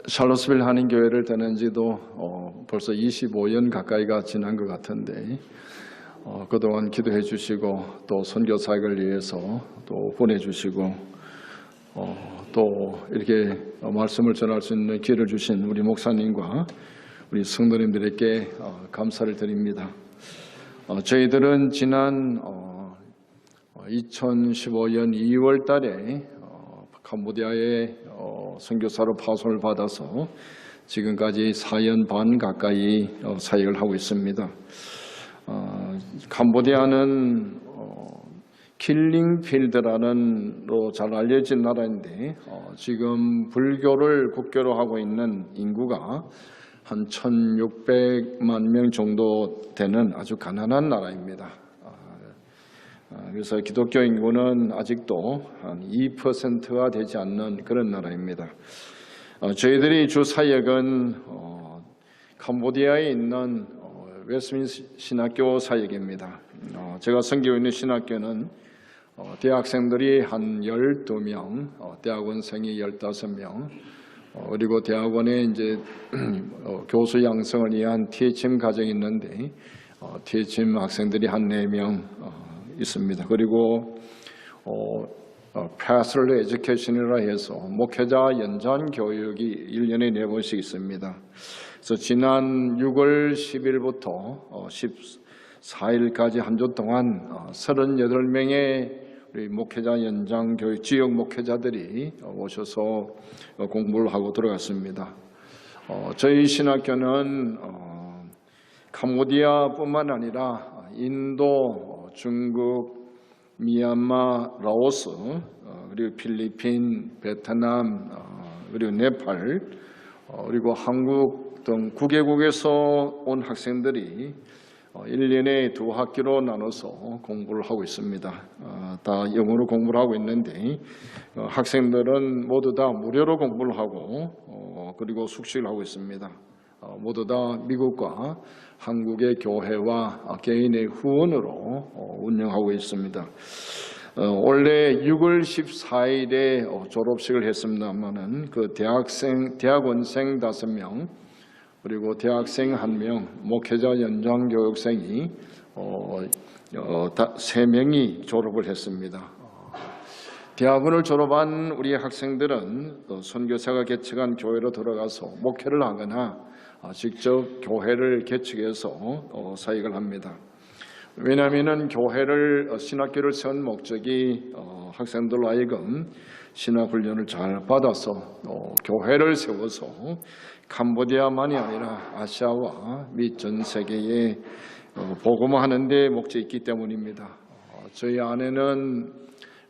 샬롯스빌 한인교회를 다닌 지도 벌써 25년 가까이가 지난 것 같은데 그동안 기도해 주시고 또 선교 사역을 위해서 또 보내주시고 또 이렇게 말씀을 전할 수 있는 기회를 주신 우리 목사님과 우리 성도님들에게 감사를 드립니다. 저희들은 지난 2015년 2월 달에 캄보디아에 선교사로 파송을 받아서 지금까지 4년 반 가까이 사역을 하고 있습니다. 캄보디아는 킬링필드라는 잘 알려진 나라인데 지금 불교를 국교로 하고 있는 인구가 한 1,600만 명 정도 되는 아주 가난한 나라입니다. 그래서 기독교 인구는 아직도 한 2%가 되지 않는 그런 나라입니다. 저희들이 주 사역은 캄보디아에 있는 웨스민스 신학교 사역입니다. 제가 섬기고 있는 신학교는 대학생들이 한 12명, 대학원생이 15명, 그리고 대학원에 이제 교수 양성을 위한 THM 과정이 있는데 THM 학생들이 한 4명 있습니다. 그리고 Pastoral Education이라 해서 목회자 연장 교육이 1년에 4번씩 있습니다. 그래서 지난 6월 10일부터 14일까지 한 주 동안 38명의 우리 목회자 연장 교육 지역 목회자들이 오셔서 공부를 하고 들어갔습니다. 저희 신학교는 캄보디아뿐만 아니라 인도, 중국, 미얀마, 라오스, 그리고 필리핀, 베트남, 그리고 네팔, 그리고 한국 등 9개국에서 온 학생들이 1년에 2학기로 나눠서 공부를 하고 있습니다. 다 영어로 공부를 하고 있는데 학생들은 모두 다 무료로 공부를 하고 그리고 숙식을 하고 있습니다. 모두 다 미국과 한국의 교회와 개인의 후원으로 운영하고 있습니다. 원래 6월 14일에 졸업식을 했습니다만은 그 대학원생 5명 그리고 대학생 1명, 목회자 연장 교육생이 3명이 졸업을 했습니다. 대학원을 졸업한 우리 학생들은 선교사가 개척한 교회로 들어가서 목회를 하거나 직접 교회를 개척해서 사역을 합니다. 왜냐하면 교회를 신학교를 세운 목적이 학생들로 하여금 신학훈련을 잘 받아서 교회를 세워서 캄보디아만이 아니라 아시아와 및 전 세계에 복음화하는 데 목적이 있기 때문입니다. 저희 아내는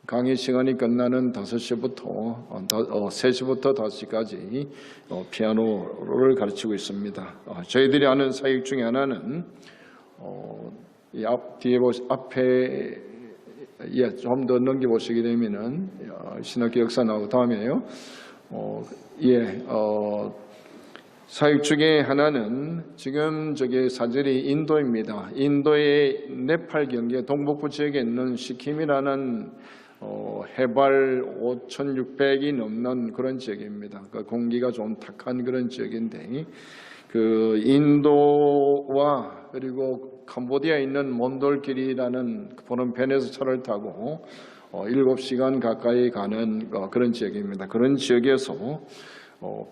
강의 시간이 끝나는 3시부터 5시까지 피아노를 가르치고 있습니다. 저희들이 하는 사역 중에 하나는 앞에 좀 더 넘겨보시게 되면은 신학교 역사 나오고 다음에요. 사역 중에 하나는 지금 저게 사절이 인도입니다. 인도의 네팔 경계 동북부 지역에 있는 시킴이라는 해발 5,600이 넘는 그런 지역입니다. 그러니까 공기가 좀 탁한 그런 지역인데 그 인도와 그리고 캄보디아에 있는 몬돌길이라는 보놈펜에서 차를 타고 7시간 가까이 가는 그런 지역입니다. 그런 지역에서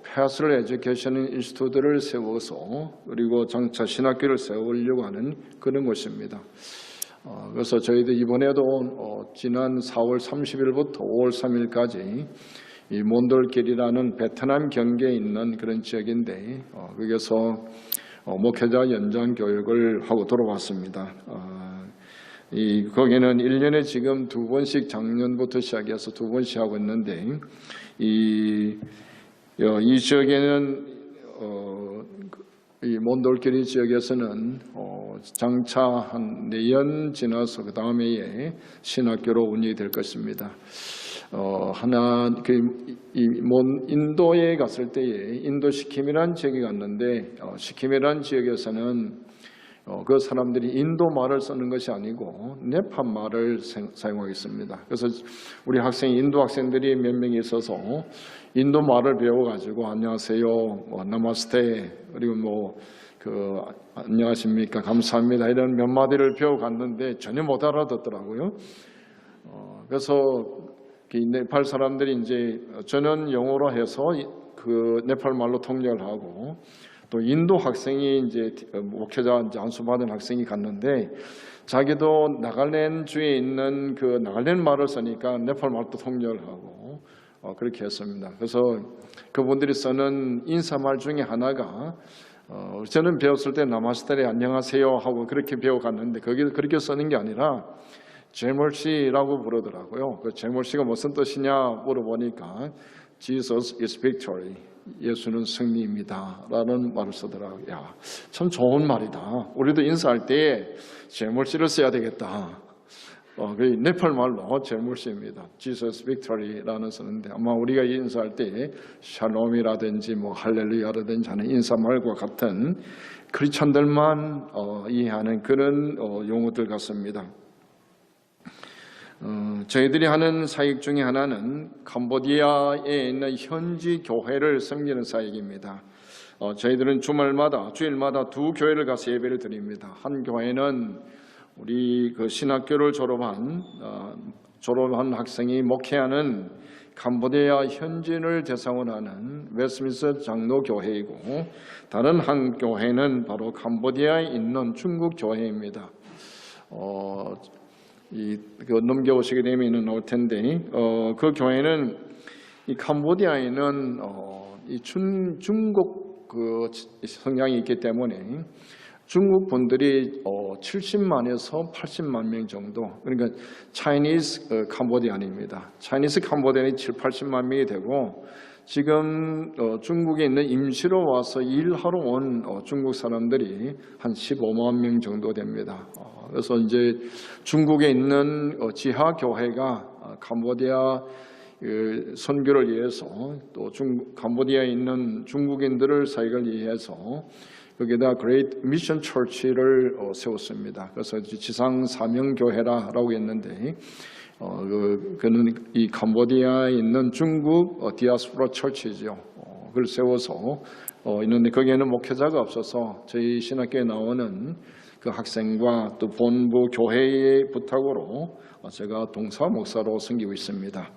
Pastoral Education 인스티튜트를 세워서 그리고 장차 신학교를 세우려고 하는 그런 곳입니다. 그래서 저희도 이번에도 지난 4월 30일부터 5월 3일까지 이 몬돌길이라는 베트남 경계에 있는 그런 지역인데 거기서 목회자 연장 교육을 하고 돌아왔습니다. 거기는 1년에 지금 2번씩 작년부터 시작해서 2번씩 하고 있는데 이 지역에는 이 몬돌길이 지역에서는 장차 한 4년 지나서 그 다음에 신학교로 운영이 될 것입니다. 인도에 갔을 때에 인도 시킴이라는 지역에 갔는데 시킴이라는 지역에서는 그 사람들이 인도 말을 쓰는 것이 아니고 네팔 말을 사용하겠습니다. 그래서 우리 인도 학생들이 몇 명이 있어서 인도 말을 배워가지고 안녕하세요, 나마스테, 그리고 안녕하십니까, 감사합니다 이런 몇 마디를 배워갔는데 전혀 못 알아듣더라고요. 그래서 네팔 사람들이 이제 전원 영어로 해서 그 네팔 말로 통역을 하고, 또 인도 학생이 이제 목회자 안수받은 학생이 갔는데 자기도 나갈랜드주에 있는 그 나갈랜드 말을 쓰니까 네팔 말도 통역을 하고 그렇게 했습니다. 그래서 그분들이 쓰는 인사말 중에 하나가 저는 배웠을 때 나마스테 안녕하세요 하고 그렇게 배워갔는데 거기 그렇게 쓰는 게 아니라 제멀시라고 부르더라고요. 그 제멀시가 무슨 뜻이냐 물어보니까 Jesus is victory. 예수는 승리입니다 라는 말을 쓰더라고요. 야, 참 좋은 말이다. 우리도 인사할 때 제물시를 써야 되겠다. 그 네팔 말로 제물시입니다. Jesus victory라는 쓰는데 아마 우리가 인사할 때 샬롬이라든지 할렐루야라든지 하는 인사말과 같은 크리스천들만 이해하는 그런 용어들 같습니다. 저희들이 하는 사역 중에 하나는 캄보디아에 있는 현지 교회를 섬기는 사역입니다. 저희들은 주일마다 두 교회를 가서 예배를 드립니다. 한 교회는 우리 그 신학교를 졸업한 학생이 목회하는 캄보디아 현지인을 대상으로 하는 웨스트민스터 장로교회이고, 다른 한 교회는 바로 캄보디아에 있는 중국 교회입니다. 넘겨오시게 되면 나올 텐데, 그 교회는 이 캄보디아에는 이 중국 그 성향이 있기 때문에 중국 분들이 70만에서 80만 명 정도, 그러니까 차이니스 캄보디안입니다. 차이니스 캄보디안이 7, 80만 명이 되고, 지금 중국에 있는 임시로 와서 일하러 온 중국 사람들이 한 15만 명 정도 됩니다. 그래서 이제 중국에 있는 지하 교회가 캄보디아 선교를 위해서, 또 캄보디아에 있는 중국인들을 사역을 위해서 거기다 그레이트 미션 처치를 세웠습니다. 그래서 지상 사명 교회라고 했는데, 그는 이 캄보디아에 있는 중국 디아스포라 처치죠. 그걸 세워서 있는데, 거기에는 목회자가 없어서 저희 신학교에 나오는 그 학생과 또 본부 교회의 부탁으로 제가 동사 목사로 섬기고 있습니다.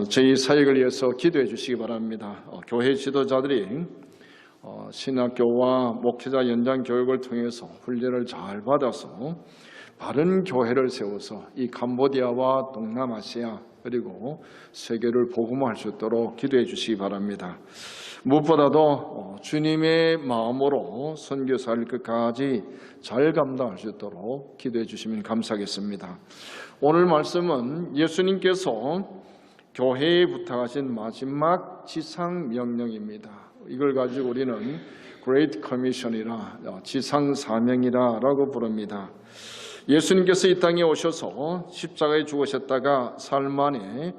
저희 사역을 위해서 기도해 주시기 바랍니다. 교회 지도자들이 신학교와 목회자 연장 교육을 통해서 훈련을 잘 받아서 바른 교회를 세워서 이 캄보디아와 동남아시아 그리고 세계를 복음화할 수 있도록 기도해 주시기 바랍니다. 무엇보다도 주님의 마음으로 선교사를 끝까지 잘 감당할 수 있도록 기도해 주시면 감사하겠습니다. 오늘 말씀은 예수님께서 교회에 부탁하신 마지막 지상 명령입니다. 이걸 가지고 우리는 Great Commission이라, 지상 사명이라고 부릅니다. 예수님께서 이 땅에 오셔서 십자가에 죽으셨다가 사흘 만에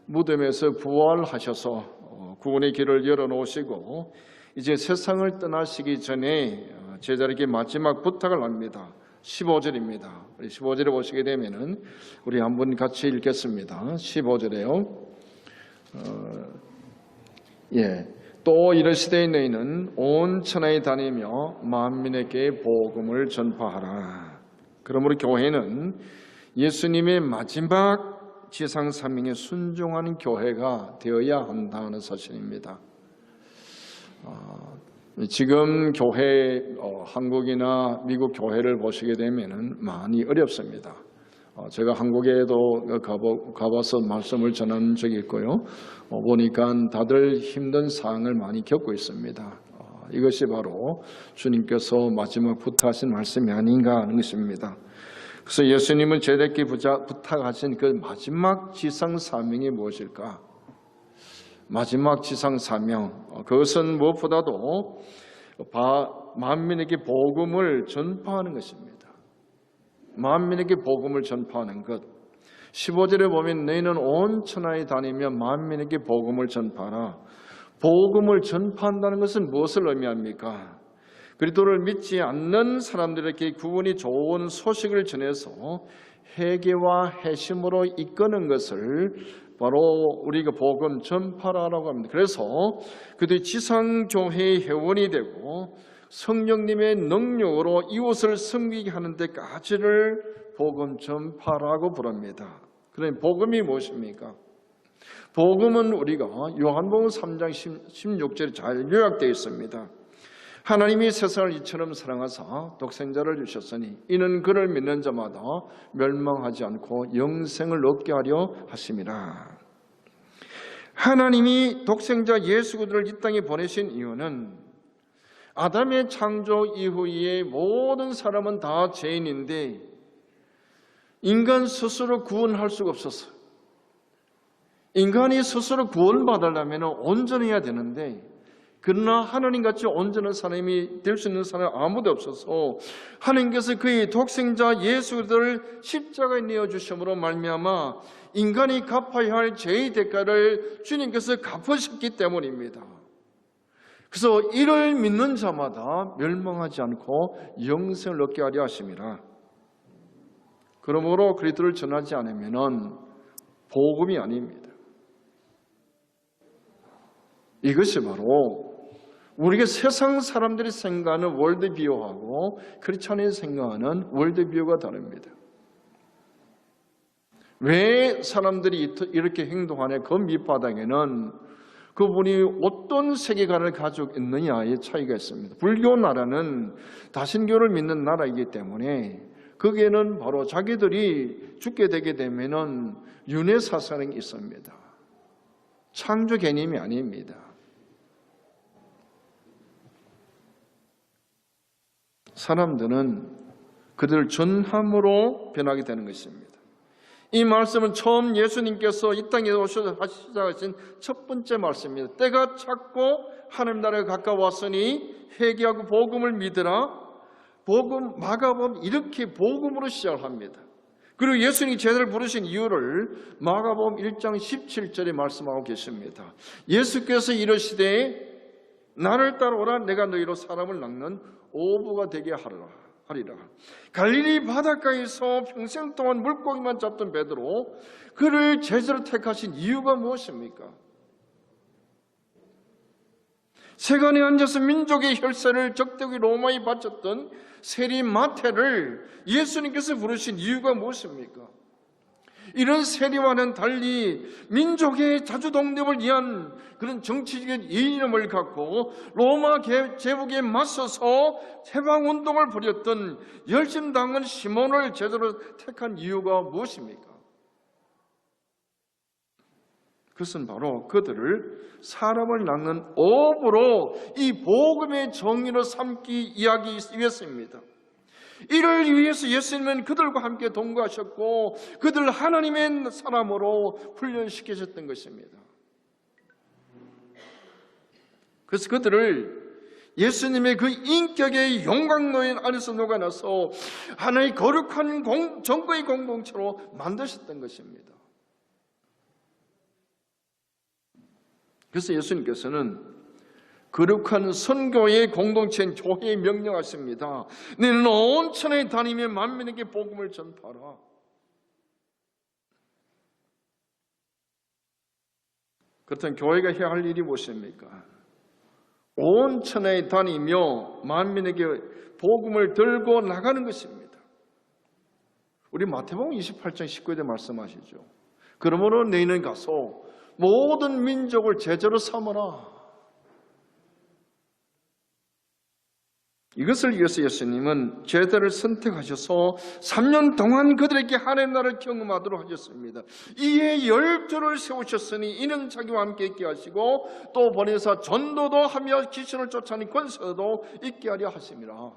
무덤에서 부활하셔서 구원의 길을 열어놓으시고 이제 세상을 떠나시기 전에 제자에게 마지막 부탁을 합니다. 15절입니다. 15절에 보시게 되면은 우리 한번 같이 읽겠습니다. 15절에요. 또 이르시되 너희는 온 천하에 다니며 만민에게 복음을 전파하라. 그러므로 교회는 예수님의 마지막 지상 사명에 순종하는 교회가 되어야 한다는 사실입니다. 지금 교회, 한국이나 미국 교회를 보시게 되면은 많이 어렵습니다. 제가 한국에도 가봐서 말씀을 전한 적이 있고요. 보니까 다들 힘든 상황을 많이 겪고 있습니다. 이것이 바로 주님께서 마지막 부탁하신 말씀이 아닌가 하는 것입니다. 그래서 예수님은 제자에게 부탁하신 그 마지막 지상 사명이 무엇일까? 마지막 지상 사명, 그것은 무엇보다도 만민에게 복음을 전파하는 것입니다. 만민에게 복음을 전파하는 것. 15절에 보면 너희는 온 천하에 다니며 만민에게 복음을 전파하라. 복음을 전파한다는 것은 무엇을 의미합니까? 그리스도를 믿지 않는 사람들에게 구원이 좋은 소식을 전해서 회개와 회심으로 이끄는 것을 바로 우리가 복음 전파라고 합니다. 그래서 그들이 지상교회의 회원이 되고 성령님의 능력으로 이웃을 섬기게 하는 데까지를 복음 전파라고 부릅니다. 그러니 복음이 무엇입니까? 복음은 우리가 요한복음 3장 16절에 잘 요약되어 있습니다. 하나님이 세상을 이처럼 사랑하사 독생자를 주셨으니 이는 그를 믿는 자마다 멸망하지 않고 영생을 얻게 하려 하심이라. 하나님이 독생자 예수 그리스도를 이 땅에 보내신 이유는 아담의 창조 이후에 모든 사람은 다 죄인인데 인간 스스로 구원할 수가 없었어요. 인간이 스스로 구원받으려면 온전해야 되는데 그러나 하나님같이 온전한 사람이 될 수 있는 사람이 아무도 없어서 하나님께서 그의 독생자 예수 그리스도를 십자가에 내어주심으로 말미암아 인간이 갚아야 할 죄의 대가를 주님께서 갚으셨기 때문입니다. 그래서 이를 믿는 자마다 멸망하지 않고 영생을 얻게 하려 하심이라. 그러므로 그리스도를 전하지 않으면 복음이 아닙니다. 이것이 바로 우리가 세상 사람들이 생각하는 월드비유하고 크리스찬이 생각하는 월드비유가 다릅니다. 왜 사람들이 이렇게 행동하냐? 그 밑바닥에는 그분이 어떤 세계관을 가지고 있느냐의 차이가 있습니다. 불교 나라는 다신교를 믿는 나라이기 때문에 거기에는 바로 자기들이 죽게 되게 되면은 윤회사상이 있습니다. 창조 개념이 아닙니다. 사람들은 그들을 전함으로 변하게 되는 것입니다. 이 말씀은 처음 예수님께서 이 땅에 오셔서 시작하신 첫 번째 말씀입니다. 때가 찼고 하나님 나라가 가까웠으니 회개하고 복음을 믿으라. 복음, 마가복음 이렇게 복음으로 시작합니다. 그리고 예수님이 제자를 부르신 이유를 마가복음 1장 17절에 말씀하고 계십니다. 예수께서 이르시되 나를 따라오라. 내가 너희로 사람을 낚는 어부가 되게 하리라. 갈릴리 바닷가에서 평생 동안 물고기만 잡던 베드로, 그를 제자로 택하신 이유가 무엇입니까? 세간에 앉아서 민족의 혈세를 적대국이 로마에 바쳤던 세리 마태를 예수님께서 부르신 이유가 무엇입니까? 이런 세리와는 달리 민족의 자주독립을 위한 그런 정치적인 이념을 갖고 로마 제국에 맞서서 해방운동을 벌였던 열심당한 시몬을 제자로 택한 이유가 무엇입니까? 그것은 바로 그들을 사람을 낚는 어부로 이 복음의 정의로 삼기 위해서입니다. 이를 위해서 예수님은 그들과 함께 동거하셨고 그들을 하나님의 사람으로 훈련시키셨던 것입니다. 그래서 그들을 예수님의 그 인격의 영광노인 안에서 녹아나서 하나의 거룩한 정거의 공동체로 만드셨던 것입니다. 그래서 예수님께서는 거룩한 선교의 공동체인 교회에 명령하십니다. 너는 온 천하에 다니며 만민에게 복음을 전파하라. 그렇다면 교회가 해야 할 일이 무엇입니까? 온 천하에 다니며 만민에게 복음을 들고 나가는 것입니다. 우리 마태복음 28장 19절에 말씀하시죠. 그러므로 너희는 가서 모든 민족을 제자로 삼으라. 이것을 위해서 예수님은 제자를 선택하셔서 3년 동안 그들에게 하나님 나라를 경험하도록 하셨습니다. 이에 12를 세우셨으니 이는 자기와 함께 있게 하시고 또 보내사 전도도 하며 귀신을 쫓아내는 권세도 있게 하려 하심이라.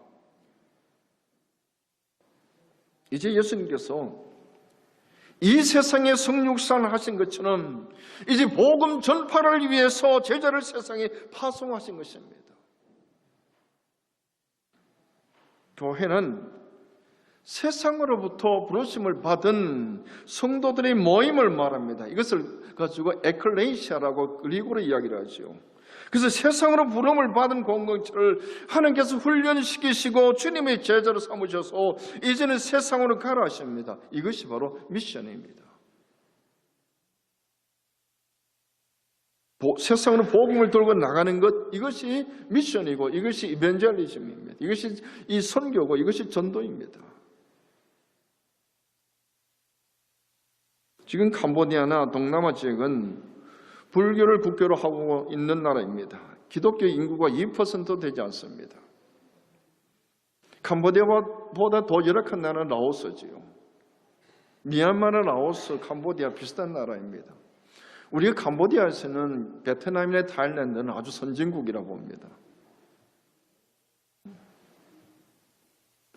이제 예수님께서 이 세상에 성육상을 하신 것처럼 이제 복음 전파를 위해서 제자를 세상에 파송하신 것입니다. 교회는 세상으로부터 부르심을 받은 성도들의 모임을 말합니다. 이것을 가지고 에클레시아라고 그리고로 이야기를 하죠. 그래서 세상으로 부름을 받은 공동체를 하나님께서 훈련시키시고 주님의 제자로 삼으셔서 이제는 세상으로 가라 하십니다. 이것이 바로 미션입니다. 세상으로 복음을 들고 나가는 것, 이것이 미션이고 이것이 이벤젤리즘입니다. 이것이 이 선교고 이것이 전도입니다. 지금 캄보디아나 동남아 지역은 불교를 국교로 하고 있는 나라입니다. 기독교 인구가 2% 되지 않습니다. 캄보디아보다 더 열악한 나라는 라오스지요. 미얀마나 라오스, 캄보디아 비슷한 나라입니다. 우리가 캄보디아에서는 베트남이나 타일랜드는 아주 선진국이라고 봅니다.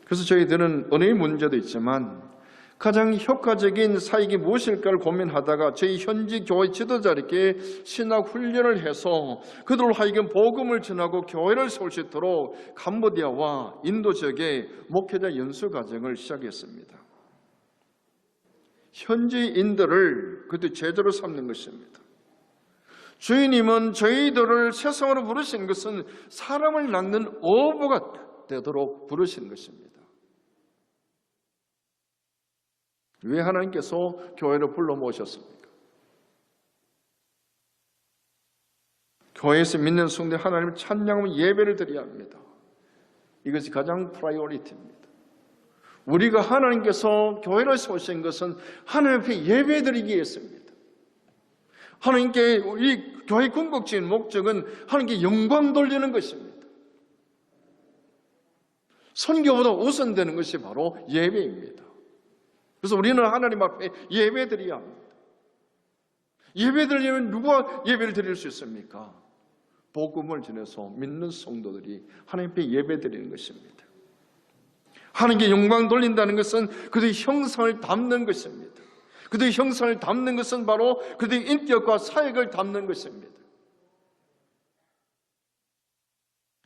그래서 저희들은 언어의 문제도 있지만 가장 효과적인 사역이 무엇일까를 고민하다가 저희 현지 교회 지도자에게 신학 훈련을 해서 그들로 하여금 복음을 전하고 교회를 세울 수 있도록 캄보디아와 인도 지역의 목회자 연수 과정을 시작했습니다. 현지인들을 그때 제자로 삼는 것입니다. 주님은 저희들을 세상으로 부르신 것은 사람을 낚는 어부가 되도록 부르신 것입니다. 왜 하나님께서 교회를 불러 모으셨습니까? 교회에서 믿는 성도 하나님을 찬양하며 예배를 드려야 합니다. 이것이 가장 프라이오리티입니다. 우리가 하나님께서 교회를 세우신 것은 하나님 앞에 예배 드리기 위해서입니다. 하나님께 이 교회 궁극적인 목적은 하나님께 영광 돌리는 것입니다. 선교보다 우선되는 것이 바로 예배입니다. 그래서 우리는 하나님 앞에 예배 드려야 합니다. 예배 드리려면 누가 예배를 드릴 수 있습니까? 복음을 전해서 믿는 성도들이 하나님 앞에 예배 드리는 것입니다. 하나님께 영광 돌린다는 것은 그들의 형상을 담는 것입니다. 그들의 형상을 담는 것은 바로 그들의 인격과 사역을 담는 것입니다.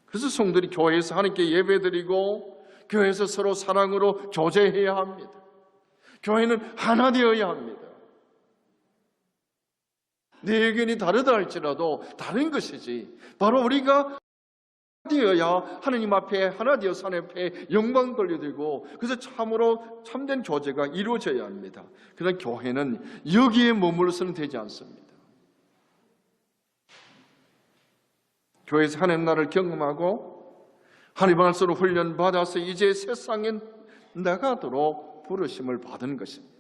그래서 성도들이 교회에서 하나님께 예배드리고 교회에서 서로 사랑으로 교제해야 합니다. 교회는 하나 되어야 합니다. 내 의견이 다르다 할지라도 다른 것이지 바로 우리가 되어야 하나님 앞에 하나 되어서 하나님 앞에 영광 돌려드리고 그래서 참으로 참된 교제가 이루어져야 합니다. 그러나 교회는 여기에 머물러서는 되지 않습니다. 교회에서 하나님 나라를 경험하고 하나님 안에서 훈련받아서 이제 세상에 나가도록 부르심을 받은 것입니다.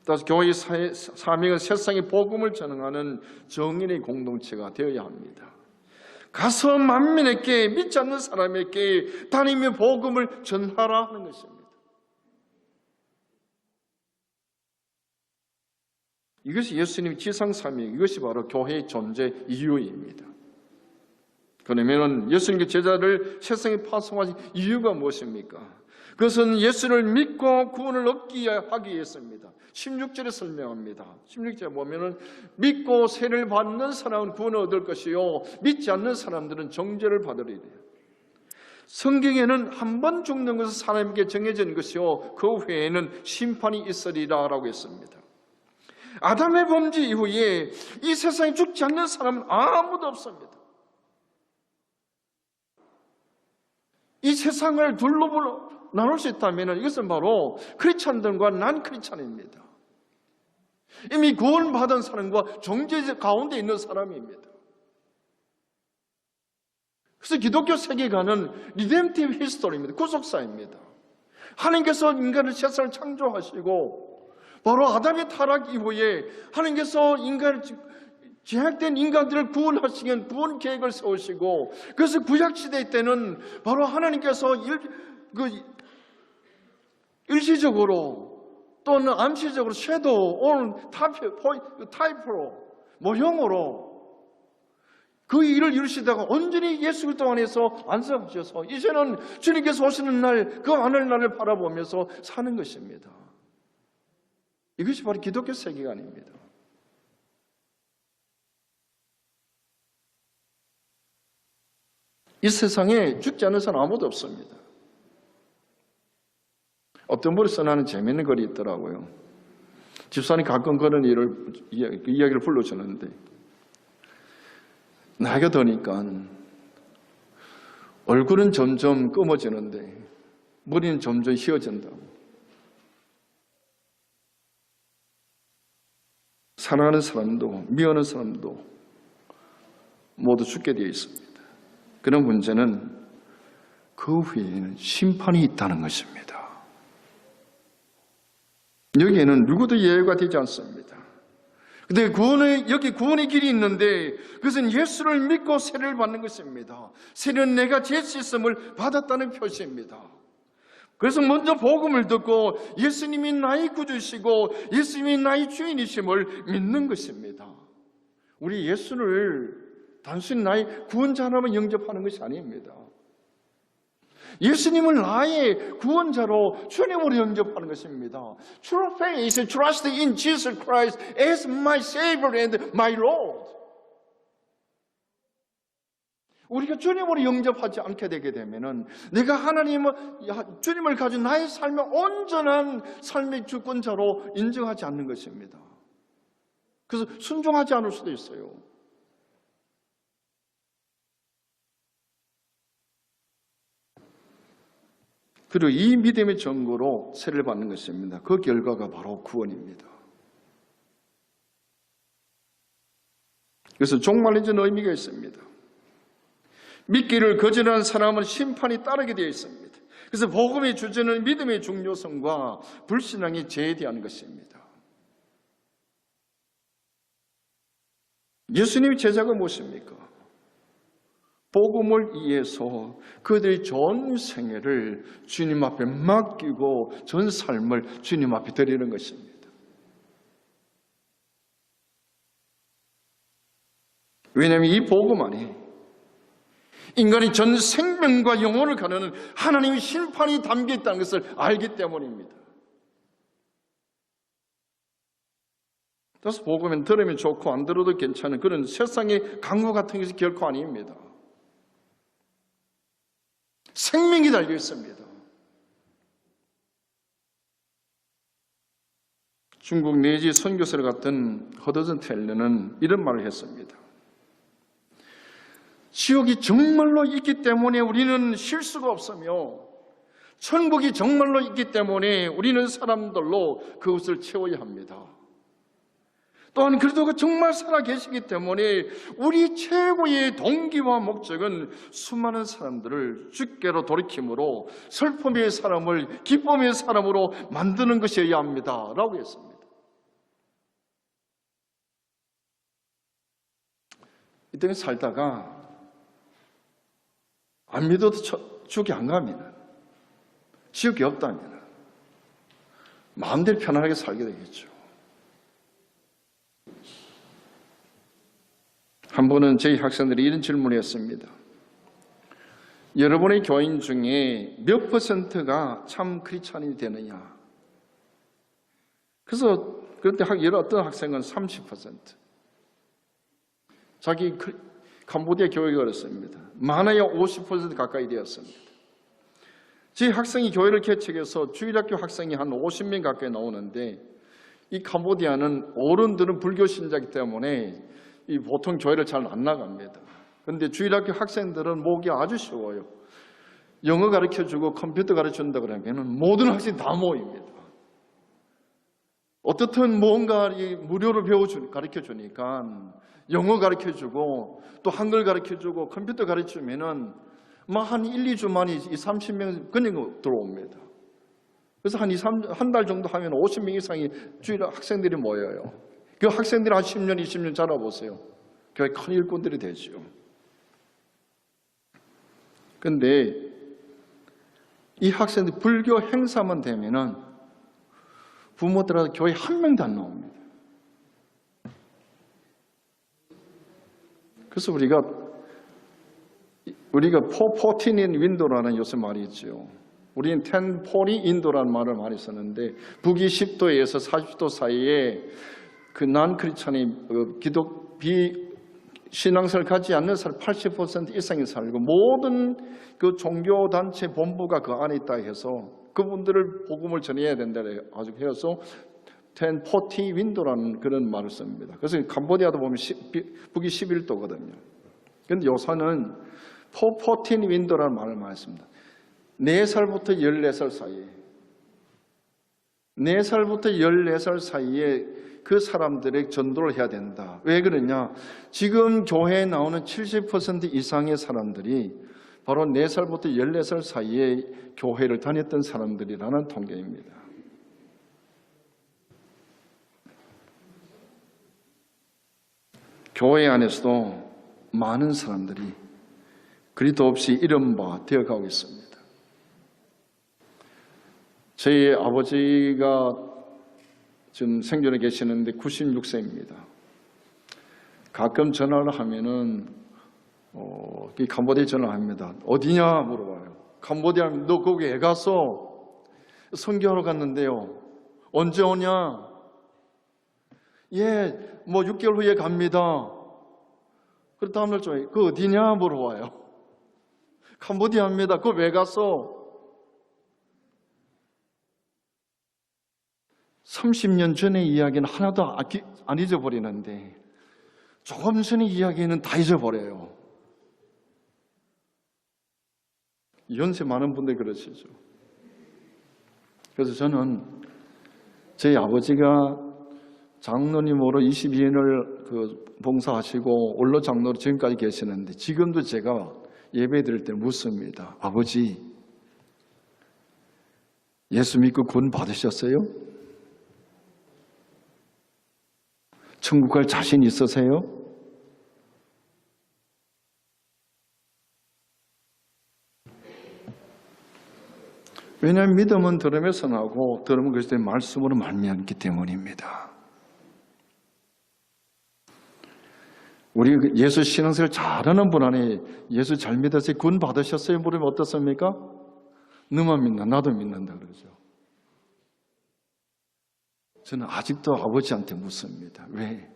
따라서 교회의 사명은 세상에 복음을 전하는 정인의 공동체가 되어야 합니다. 가서 만민에게 믿지 않는 사람에게 다니며 복음을 전하라 하는 것입니다. 이것이 예수님의 지상사명, 이것이 바로 교회의 존재 이유입니다. 그러면 예수님의 제자를 세상에 파송하신 이유가 무엇입니까? 그것은 예수를 믿고 구원을 얻기 하기 위해서입니다. 16절에 설명합니다. 16절에 보면은 믿고 세를 받는 사람은 구원을 얻을 것이요 믿지 않는 사람들은 정죄를 받으리라. 성경에는 한 번 죽는 것은 사람에게 정해진 것이요 그 후에는 심판이 있으리라라고 했습니다. 아담의 범죄 이후에 이 세상에 죽지 않는 사람은 아무도 없습니다. 이 세상을 둘로 나눌 수 있다면 이것은 바로 크리스찬들과 난 크리스찬입니다. 이미 구원받은 사람과 정죄 가운데 있는 사람입니다. 그래서 기독교 세계관은 리뎀티브 히스토리입니다. 구속사입니다. 하나님께서 인간을 세상을 창조하시고 바로 아담의 타락 이후에 하나님께서 인간을 제약된 인간들을 구원하시기 구원 계획을 세우시고 그래서 구약시대 때는 바로 하나님께서 일시적으로 또는 암시적으로 섀도우, 오늘 타이프로 모형으로 그 일을 이루시다가 온전히 예수 그리스도 안에서 완성하셔서 이제는 주님께서 오시는 날 그 하늘날을 바라보면서 사는 것입니다. 이것이 바로 기독교 세계관입니다. 이 세상에 죽지 않는 사람 아무도 없습니다. 어떤 분이 써나는 재미있는 글이 있더라고요. 집사님 가끔 그런 이야기를 불러주는데, 나이가 드니까 얼굴은 점점 검어지는데 머리는 점점 휘어진다고. 사랑하는 사람도 미워하는 사람도 모두 죽게 되어 있습니다. 그런 문제는 그 후에는 심판이 있다는 것입니다. 여기에는 누구도 예외가 되지 않습니다. 그런데 여기 구원의 길이 있는데 그것은 예수를 믿고 세례를 받는 것입니다. 세례는 내가 죄 씻음을 받았다는 표시입니다. 그래서 먼저 복음을 듣고 예수님이 나의 구주시고 예수님이 나의 주인이심을 믿는 것입니다. 우리 예수를 단순히 나의 구원자라만 영접하는 것이 아닙니다. 예수님을 나의 구원자로 주님으로 영접하는 것입니다. True faith, trust in Jesus Christ as my Savior and my Lord. 우리가 주님으로 영접하지 않게 되게 되면은 내가 주님을 가진 나의 삶의 온전한 삶의 주권자로 인정하지 않는 것입니다. 그래서 순종하지 않을 수도 있어요. 그리고 이 믿음의 증거로 세례를 받는 것입니다. 그 결과가 바로 구원입니다. 그래서 종말해진 의미가 있습니다. 믿기를 거절하는 사람은 심판이 따르게 되어 있습니다. 그래서 복음의 주제는 믿음의 중요성과 불신앙의 죄에 대한 것입니다. 예수님의 제자가 무엇입니까? 복음을 이해해서 그들의 전 생애를 주님 앞에 맡기고 전 삶을 주님 앞에 드리는 것입니다. 왜냐하면 이 복음 안에 인간의 전 생명과 영혼을 가르는 하나님의 심판이 담겨 있다는 것을 알기 때문입니다. 그래서 복음은 들으면 좋고 안 들어도 괜찮은 그런 세상의 강구 같은 것이 결코 아닙니다. 생명이 달려 있습니다. 중국 내지 선교사를 갔던 허드슨 텔러는 이런 말을 했습니다. 지옥이 정말로 있기 때문에 우리는 쉴 수가 없으며 천국이 정말로 있기 때문에 우리는 사람들로 그것을 채워야 합니다. 또한 그리스도가 정말 살아계시기 때문에 우리 최고의 동기와 목적은 수많은 사람들을 주께로 돌이킴으로 슬픔의 사람을 기쁨의 사람으로 만드는 것이어야 합니다 라고 했습니다. 이 땅에 살다가 안 믿어도 지옥에 안 가면, 지옥이 없다면 마음대로 편안하게 살게 되겠죠. 한 번은 저희 학생들이 이런 질문을 했습니다. 여러분의 교인 중에 몇 퍼센트가 참 크리스찬이 되느냐? 그래서 그때 어떤 학생은 30%. 자기 캄보디아 교회가 그렇습니다. 많아야 50% 가까이 되었습니다. 저희 학생이 교회를 개척해서 주일학교 학생이 한 50명 가까이 나오는데 이 캄보디아는 어른들은 불교 신자이기 때문에 보통 교회를 잘 안 나갑니다. 그런데 주일학교 학생들은 모으기 아주 쉬워요. 영어 가르쳐주고 컴퓨터 가르쳐준다 그러면 모든 학생이 다 모입니다. 어떻든 뭔가 무료로 가르쳐주니까 영어 가르쳐주고 또 한글 가르쳐주고 컴퓨터 가르치면은 한 1, 2주 만에 30명 그냥 들어옵니다. 그래서 한 달 정도 하면 50명 이상의 주일 학생들이 모여요. 그 학생들이 한 10년, 20년 자라보세요. 교회 큰 일꾼들이 되죠. 그런데 이 학생들 불교 행사만 되면은 부모들하고 교회 한 명도 안 나옵니다. 그래서 우리가 14 in 윈도라는 요새 말이 있죠. 우리는 1040 인도라는 말을 많이 썼는데 북위 10도에서 40도 사이에 그 난 크리스찬이 신앙생활을 가지 않는 사람 80% 이상이 살고 모든 그 종교단체 본부가 그 안에 있다 해서 그분들을 복음을 전해야 된다 해서 1040 윈도라는 그런 말을 씁니다. 그래서 캄보디아도 보면 북위 11도거든요. 그런데 요사는 414 윈도라는 말을 많이 씁니다. 4살부터 14살 사이에 4살부터 14살 사이에 그 사람들의 전도를 해야 된다. 왜 그러냐? 지금 교회에 나오는 70% 이상의 사람들이 바로 4살부터 14살 사이에 교회를 다녔던 사람들이라는 통계입니다. 교회 안에서도 많은 사람들이 그리도 없이 이른바 되어가고 있습니다. 저희 아버지가 지금 생존해 계시는데 96세입니다. 가끔 전화를 하면은 캄보디아 전화를 합니다. 어디냐 물어봐요. 캄보디아 너 거기 왜 갔어? 선교하러 갔는데요. 언제 오냐? 예, 뭐 6개월 후에 갑니다. 그 다음날 좀 그 어디냐 물어봐요. 캄보디아입니다. 그거 왜 갔어? 30년 전의 이야기는 하나도 안 잊어버리는데 조금 전의 이야기는 다 잊어버려요. 연세 많은 분들 그러시죠. 그래서 저는 저희 아버지가 장로님으로 22년을 봉사하시고 원로 장로로 지금까지 계시는데 지금도 제가 예배 드릴 때 묻습니다. 아버지, 예수 믿고 구원 받으셨어요? 천국 갈 자신 있으세요? 왜냐하면 믿음은 들음에서 나고 들음은 그리스도의 말씀으로 말미암기 때문입니다. 우리 예수 신앙생활 잘하는 분 안에 예수 잘 믿어서 구원 받으셨어요? 물으면 어떻습니까? 너만 믿나? 나도 믿는다 그러죠. 저는 아직도 아버지한테 묻습니다. 왜?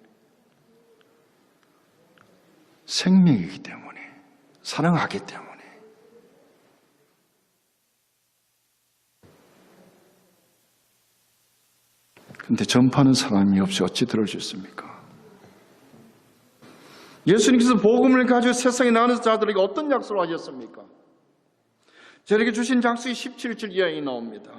생명이기 때문에, 사랑하기 때문에. 근데 전파하는 사람이 없이 어찌 들을 수 있습니까? 예수님께서 복음을 가지고 세상에 나가는 자들에게 어떤 약속을 하셨습니까? 저에게 주신 약속이 17절 이하에 나옵니다.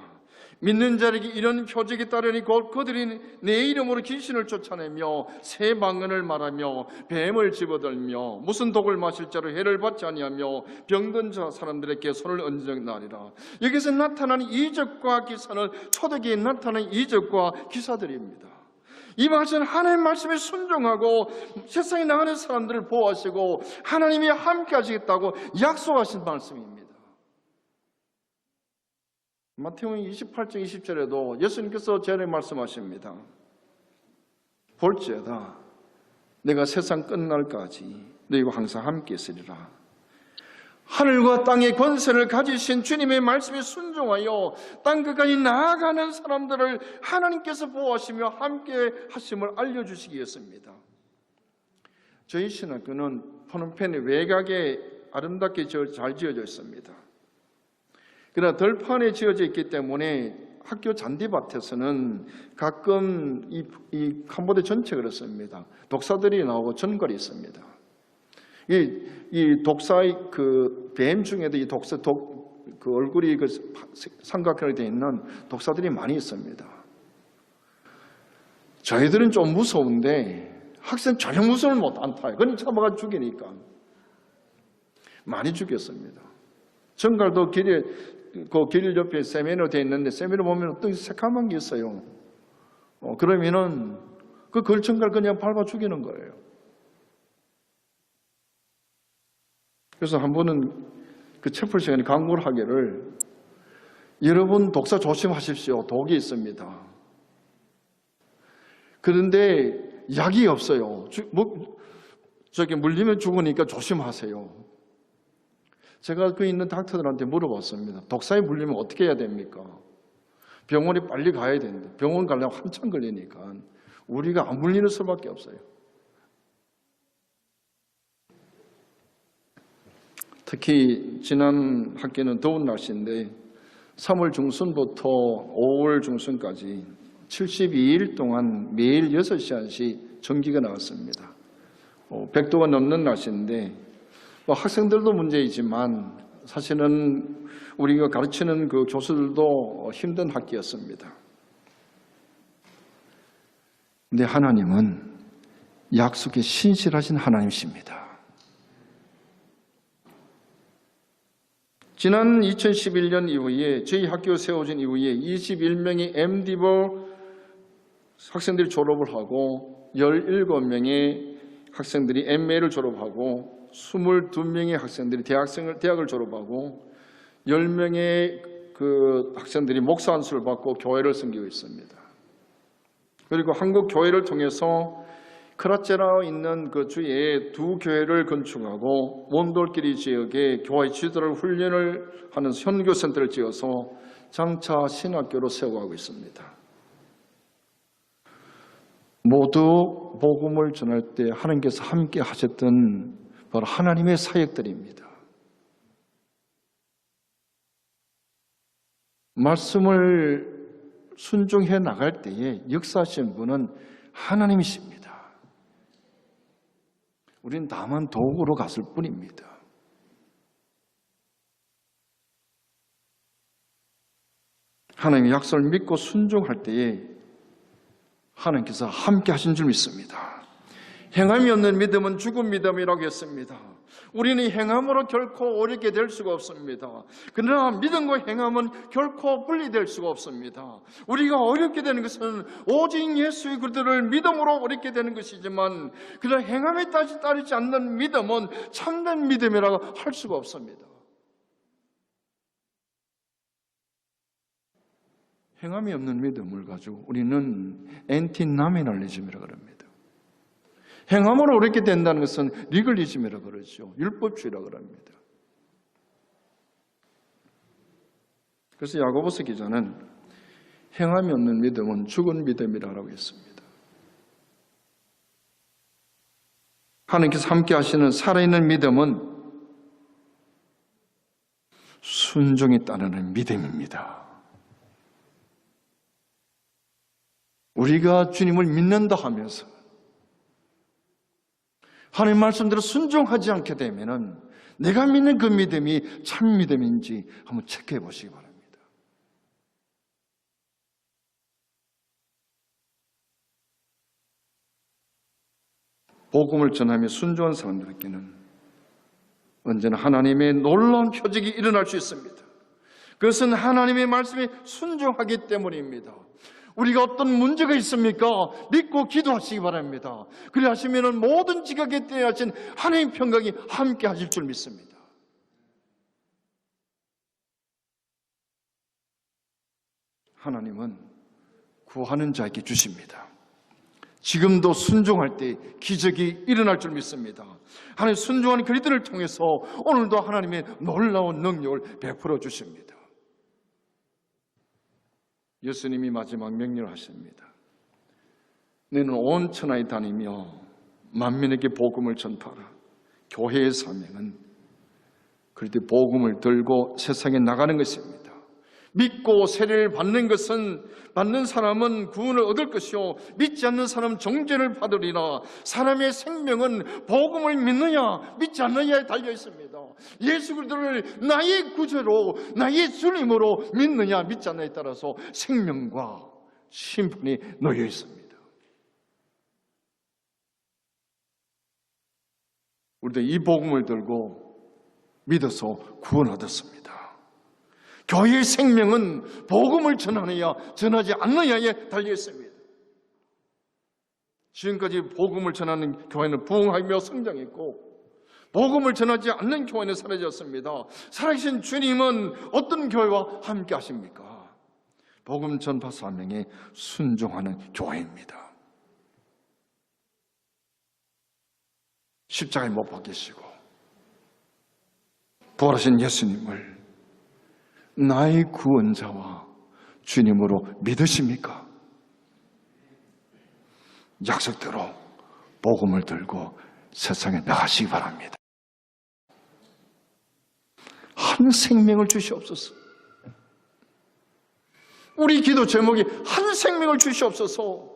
믿는 자에게 이런 표적이 따르니 곧 그들이 내 이름으로 귀신을 쫓아내며 새 방언을 말하며 뱀을 집어들며 무슨 독을 마실 자로 해를 받지 아니하며 병든 자 사람들에게 손을 얹은 날이라. 여기서 나타나는 이적과 기사는 초대기에 나타나는 이적과 기사들입니다. 이 말씀은 하나님의 말씀에 순종하고 세상에 나가는 사람들을 보호하시고 하나님이 함께 하시겠다고 약속하신 말씀입니다. 마태복음 28장 20절에도 예수님께서 저에게 말씀하십니다. 볼지어다 내가 세상 끝날까지 너희와 항상 함께 있으리라. 하늘과 땅의 권세를 가지신 주님의 말씀에 순종하여 땅 끝까지 나아가는 사람들을 하나님께서 보호하시며 함께 하심을 알려주시기 위해서입니다. 저희 신학교는 포놈펜의 외곽에 아름답게 잘 지어져 있습니다. 그러나 덜판에 지어져 있기 때문에 학교 잔디밭에서는 가끔 이 캄보디아 전체 그렇습니다. 독사들이 나오고 전갈이 있습니다. 이 독사의 그 뱀 중에도 이 독사 그 얼굴이 그 삼각형으로 되어 있는 독사들이 많이 있습니다. 저희들은 좀 무서운데 학생 전혀 무서움을 못 안 타요. 그냥 잡아가 죽이니까 많이 죽였습니다. 전갈도 길 옆에 세면으로 되어 있는데 세면을 보면 어떤 새카만 게 있어요. 그러면은 그 걸청갈 그냥 밟아 죽이는 거예요. 그래서 한 번은 그 채플 시간에 강구를 하기를 여러분 독사 조심하십시오. 독이 있습니다. 그런데 약이 없어요. 저기 물리면 죽으니까 조심하세요. 제가 그 있는 닥터들한테 물어봤습니다. 독사에 물리면 어떻게 해야 됩니까? 병원에 빨리 가야 되는데 병원 가려면 한참 걸리니까 우리가 안 물리는 수밖에 없어요. 특히 지난 학기는 더운 날씨인데 3월 중순부터 5월 중순까지 72일 동안 매일 6시간씩 전기가 나왔습니다. 100도가 넘는 날씨인데 학생들도 문제이지만 사실은 우리가 가르치는 그 교수들도 힘든 학기였습니다. 근데 하나님은 약속에 신실하신 하나님이십니다. 지난 2011년 이후에 저희 학교 세워진 이후에 21명의 MDivo 학생들이 졸업을 하고 17명의 학생들이 MA를 졸업하고 22명의 학생들이 대학을 졸업하고 10명의 그 학생들이 목사 안수를 받고 교회를 섬기고 있습니다. 그리고 한국 교회를 통해서 크라체라에 있는 그 주에 2교회를 건축하고 몬돌끼리 지역에 교회 지도를 훈련을 하는 선교센터를 지어서 장차 신학교로 세워가고 있습니다. 모두 복음을 전할 때 하나님께서 함께 하셨던 바로 하나님의 사역들입니다. 말씀을 순종해 나갈 때에 역사하신 분은 하나님이십니다. 우리는 다만 도구로 갔을 뿐입니다. 하나님의 약속을 믿고 순종할 때에 하나님께서 함께 하신 줄 믿습니다. 행함이 없는 믿음은 죽은 믿음이라고 했습니다. 우리는 행함으로 결코 어렵게 될 수가 없습니다. 그러나 믿음과 행함은 결코 분리될 수가 없습니다. 우리가 어렵게 되는 것은 오직 예수의 그들을 믿음으로 어렵게 되는 것이지만 그러나 행함에 따르지 않는 믿음은 참된 믿음이라고 할 수가 없습니다. 행함이 없는 믿음을 가지고 우리는 엔티나미널리즘이라고 합니다. 행함으로 어렵게 된다는 것은 리글리즘이라고 그러죠. 율법주의라고 합니다. 그래서 야고보서 기자는 행함이 없는 믿음은 죽은 믿음이라고 했습니다. 하나님께서 함께 하시는 살아있는 믿음은 순종에 따르는 믿음입니다. 우리가 주님을 믿는다 하면서 하나님 말씀대로 순종하지 않게 되면은 내가 믿는 그 믿음이 참 믿음인지 한번 체크해 보시기 바랍니다. 복음을 전하며 순종한 사람들에게는 언제나 하나님의 놀라운 표적이 일어날 수 있습니다. 그것은 하나님의 말씀에 순종하기 때문입니다. 우리가 어떤 문제가 있습니까? 믿고 기도하시기 바랍니다. 그래 하시면 모든 지각에 대하신 하나님 평강이 함께 하실 줄 믿습니다. 하나님은 구하는 자에게 주십니다. 지금도 순종할 때 기적이 일어날 줄 믿습니다. 하나님 순종하는 그리들을 통해서 오늘도 하나님의 놀라운 능력을 베풀어 주십니다. 예수님이 마지막 명령을 하십니다. 너는 온 천하에 다니며 만민에게 복음을 전파하라. 교회의 사명은 그럴 때 복음을 들고 세상에 나가는 것입니다. 믿고 세례를 받는 사람은 구원을 얻을 것이요 믿지 않는 사람은 정죄를 받으리라. 사람의 생명은 복음을 믿느냐 믿지 않느냐에 달려 있습니다. 예수 그리스도를 나의 구주로 나의 주님으로 믿느냐 믿지 않느냐에 따라서 생명과 심판이 놓여 있습니다. 우리도 이 복음을 들고 믿어서 구원 얻었습니다. 교회의 생명은 복음을 전하느냐 전하지 않느냐에 달려 있습니다. 지금까지 복음을 전하는 교회는 부흥하며 성장했고 복음을 전하지 않는 교회는 사라졌습니다. 살아계신 주님은 어떤 교회와 함께 하십니까? 복음 전파 사명에 순종하는 교회입니다. 십자가에 못 박히시고 부활하신 예수님을 나의 구원자와 주님으로 믿으십니까? 약속대로 복음을 들고 세상에 나가시기 바랍니다. 한 생명을 주시옵소서. 우리 기도 제목이 한 생명을 주시옵소서.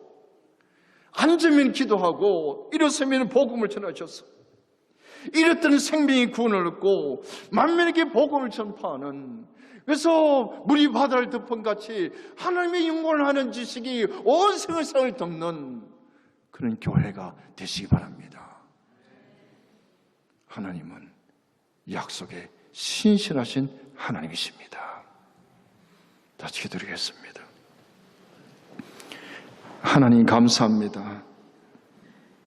앉으면 기도하고 일어서면 복음을 전하셔서 이랬던 생명이 구원을 얻고 만민에게 복음을 전파하는, 그래서 물이 바다를 덮은같이 하나님의 영광을 하는 지식이 온 세상을 덮는 그런 교회가 되시기 바랍니다. 하나님은 약속에 신실하신 하나님이십니다. 다시 기도드리겠습니다. 하나님 감사합니다.